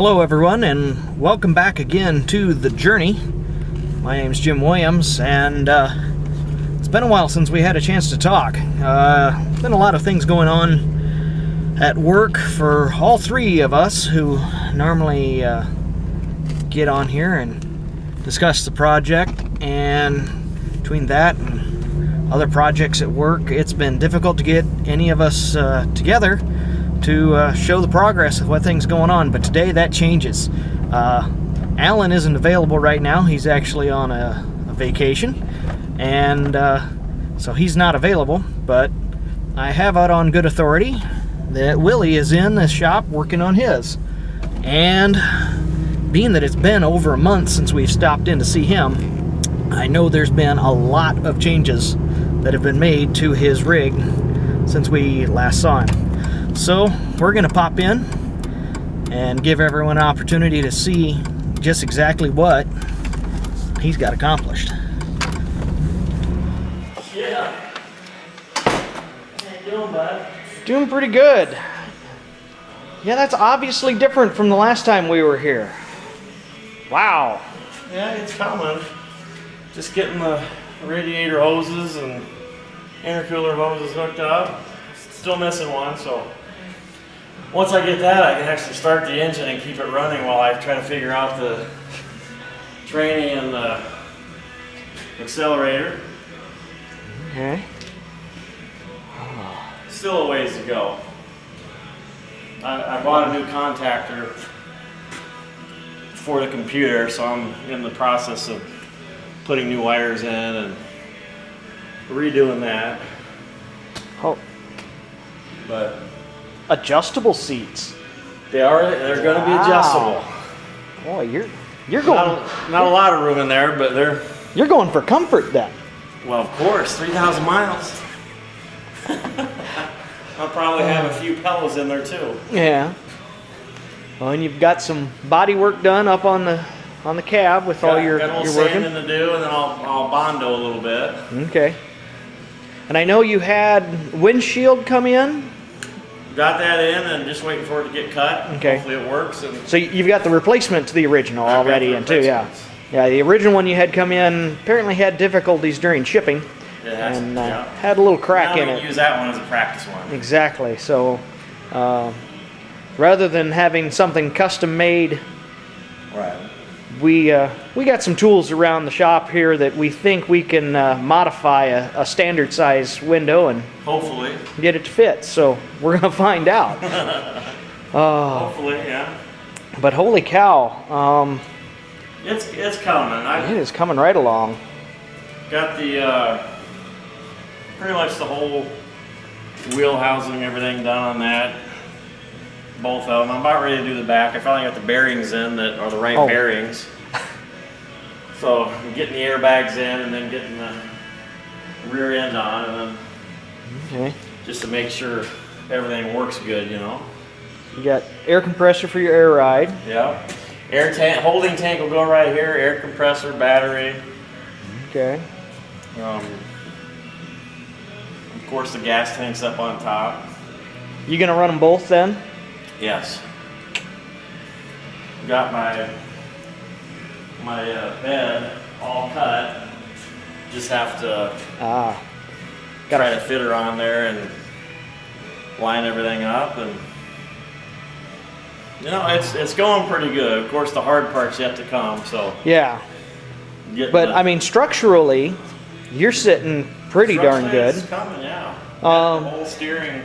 Hello everyone, and welcome back again to The Journey. My name's Jim Williams, and it's been a while since we had a chance to talk. Been a lot of things going on at work for all three of us who normally get on here and discuss the project, and between that and other projects at work, it's been difficult to get any of us together to show the progress of what things going on. But today that changes. Alan isn't available right now. He's actually on a vacation, and so he's not available, but I have out on good authority that Willie is in the shop working on his. And being that it's been over a month since we've stopped in to see him, I know there's been a lot of changes that have been made to his rig since we last saw him. So we're going to pop in and give everyone an opportunity to see just exactly what he's got accomplished. Yeah. How you doing, bud? Doing pretty good. Yeah, that's obviously different from the last time we were here. Wow. Yeah, it's coming. Just getting the radiator hoses and intercooler hoses hooked up. Still missing one, so once I get that, I can actually start the engine and keep it running while I try to figure out the training and the accelerator. Okay. Still a ways to go. I bought a new contactor for the computer, so I'm in the process of putting new wires in and redoing that. Oh, But adjustable seats. they're going to be adjustable. Boy, you're going Not a lot of room in there, but they're, you're going for comfort then. well, of course, 3,000 miles. I'll probably have a few pillows in there too. Yeah. Well, and you've got some body work done up on the cab with all your got a little working. sanding to do, and then I'll bondo a little bit. Okay. And I know you had windshield come in. Got that in and just waiting for it to get cut. Okay. Hopefully it works. And So you've got the replacement to the original I've got already the in too, yeah. replacements. Yeah, the original one you had come in apparently had difficulties during shipping, it has, and yeah. had a little crack Now in we it. can use that one as a practice one. Exactly. So rather than having something custom made, Right. we got some tools around the shop here that we think we can modify a standard size window and Hopefully. get it to fit. So we're gonna find out. Hopefully, yeah. But holy cow, It's coming. it is coming right along. Got the pretty much the whole wheel housing, everything done on that. Both of them. I'm about ready to do the back. I finally got the bearings in that are the right Oh. bearings. So I'm getting the airbags in and then getting the rear end on, and then Okay. just to make sure everything works good, you know. You got air compressor for your air ride. Yeah. Air tank, holding tank will go right here. Air compressor, battery. Okay. Of course, the gas tank's up on top. You gonna run them both then? Yes. Got my bed all cut. Just have to Ah. try to fit her on there and line everything up, and you know it's going pretty good. Of course, the hard part's yet to come. So Yeah. getting But the I mean, structurally, you're sitting pretty darn good. It's coming, yeah. Got Um, the whole steering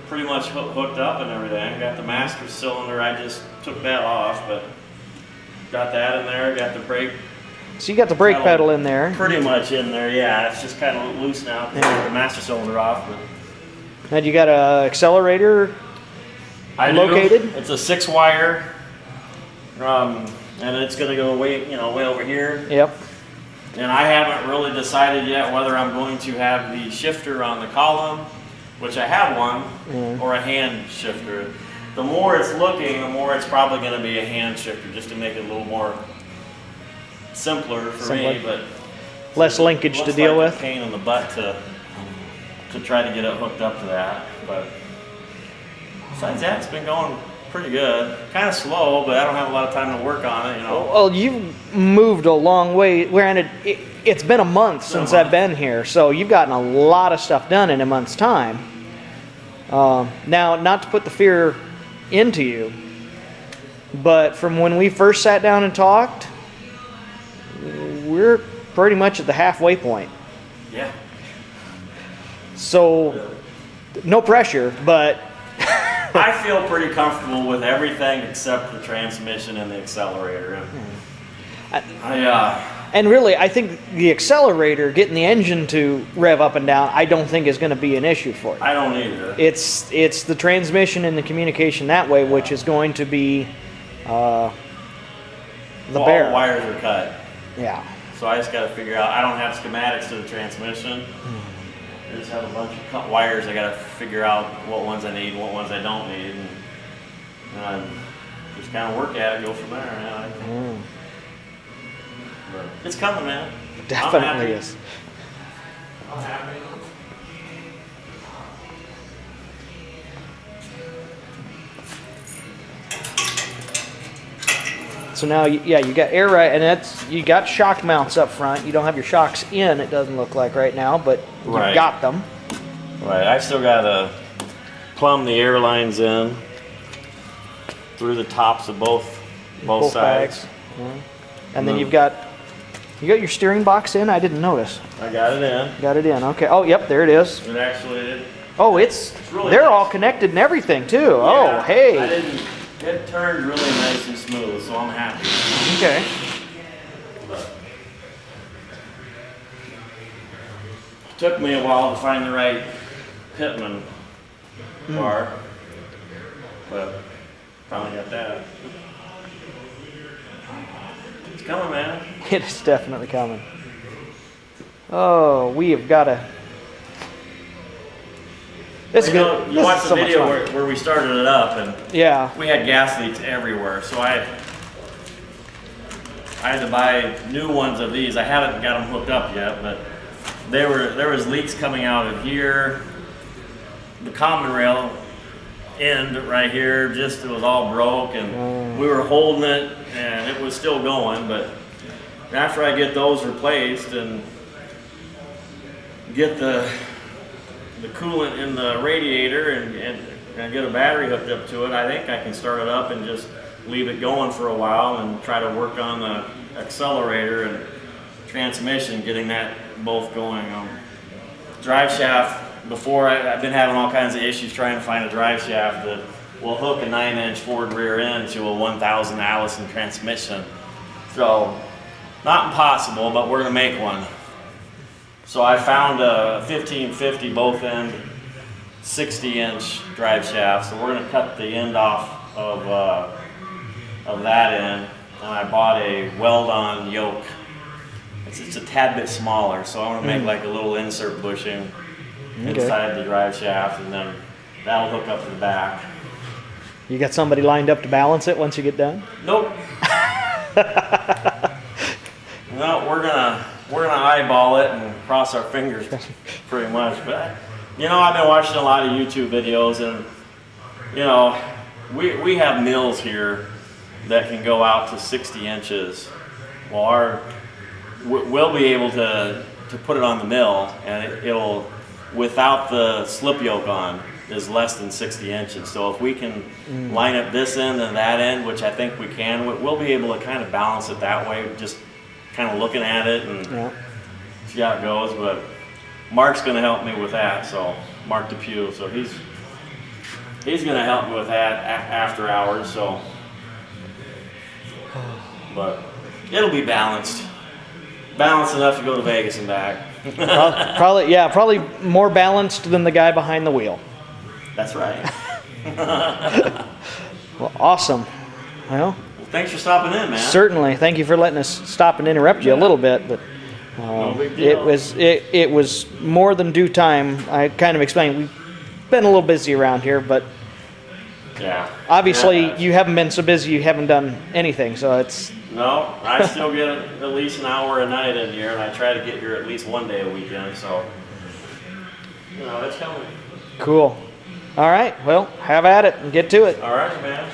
pretty much hooked up and everything. Got the master cylinder. I just took that off, but got that in there. Got the brake So you got the brake pedal in there. pretty much in there. Yeah, it's just kind of loose now. 'Cause I got the master cylinder off, but And you got a accelerator. I Located? do. It's a 6-wire, and it's gonna go way over here. Yep. And I haven't really decided yet whether I'm going to have the shifter on the column, which I have one, or a hand shifter. The more it's looking, the more it's probably going to be a hand shifter, just to make it a little more simpler for me. But Less linkage to deal with. A pain in the butt to try to get it hooked up to that. But besides that, it's been going pretty good. Kind of slow, but I don't have a lot of time to work on it, you know. Well, you've moved a long way. Granted, it's been a month since I've been here, so you've gotten a lot of stuff done in a month's time. Now, not to put the fear into you, but from when we first sat down and talked, we're pretty much at the halfway point. Yeah. So, no pressure, but I feel pretty comfortable with everything except the transmission and the accelerator. And really, I think the accelerator, getting the engine to rev up and down, I don't think is going to be an issue for you. I don't either. It's the transmission and the communication that way, which is going to be the bear. All the wires are cut. Yeah. So I just got to figure out. I don't have schematics to the transmission. I just have a bunch of cut wires. I got to figure out what ones I need, what ones I don't need, and just kind of work at it, go from there. Man. But it's coming, man. Definitely is. I'm happy. So now, yeah, you got air right, and you got shock mounts up front. You don't have your shocks in, it doesn't look like right now, but you've Right. got them. Right, I still got to plumb the air lines in through the tops of both Both sides. bags. Yeah. And then you got your steering box in. I didn't notice. I got it in. Got it in. Okay. Oh, yep, there it is. It actually, Oh, it's really they're nice. all connected and everything too. yeah, Oh, hey. It turned really nice and smooth, so I'm happy. Okay. But took me a while to find the right Pitman bar, but finally got that. It's coming, man. It is definitely coming. Oh, we have got to. This is You know, good. you This watched is the so much video fun. where we started it up, and Yeah. we had gas leaks everywhere, so I had to buy new ones of these. I haven't got them hooked up yet, but there was leaks coming out of here. The common rail end right here, just it was all broke, and we were holding it, and it was still going. But after I get those replaced and get the coolant in the radiator and get a battery hooked up to it, I think I can start it up and just leave it going for a while and try to work on the accelerator and transmission, getting that both going. Drive shaft, before I've been having all kinds of issues trying to find a drive shaft that will hook a 9-inch Ford rear end to a 1000 Allison transmission. So, not impossible, but we're gonna make one. So I found a 1550 both end 60-inch drive shaft. So we're going to cut the end off of that end, and I bought a weld-on yoke. It's a tad bit smaller, so I want to make like a little insert bushing inside the drive shaft, and then that'll hook up to the back. You got somebody lined up to balance it once you get done? Nope. No, we're gonna eyeball it and cross our fingers, pretty much. But you know, I've been watching a lot of YouTube videos, and you know, we have mills here that can go out to 60 inches. Well, we'll be able to put it on the mill, and it'll, without the slip yoke on, is less than 60 inches. So if we can line up this end and that end, which I think we can, we'll be able to kind of balance it that way, just kind of looking at it and see how it goes. But Mark's going to help me with that, so Mark Depew, so he's going to help me with that after hours. So, but it'll be balanced enough to go to Vegas and back. Probably more balanced than the guy behind the wheel. That's right. Well, awesome. Well, thanks for stopping in, man. certainly. Thank you for letting us stop and interrupt you a little bit, but No big deal. it was more than due time. I kind of explained we've been a little busy around here, but Yeah. obviously Yeah. you haven't been so busy you haven't done anything. So it's No, I still get at least an hour a night in here, and I try to get here at least one day a weekend. So, you know, it's coming. cool. All right. Well, have at it and get to it. All right, man.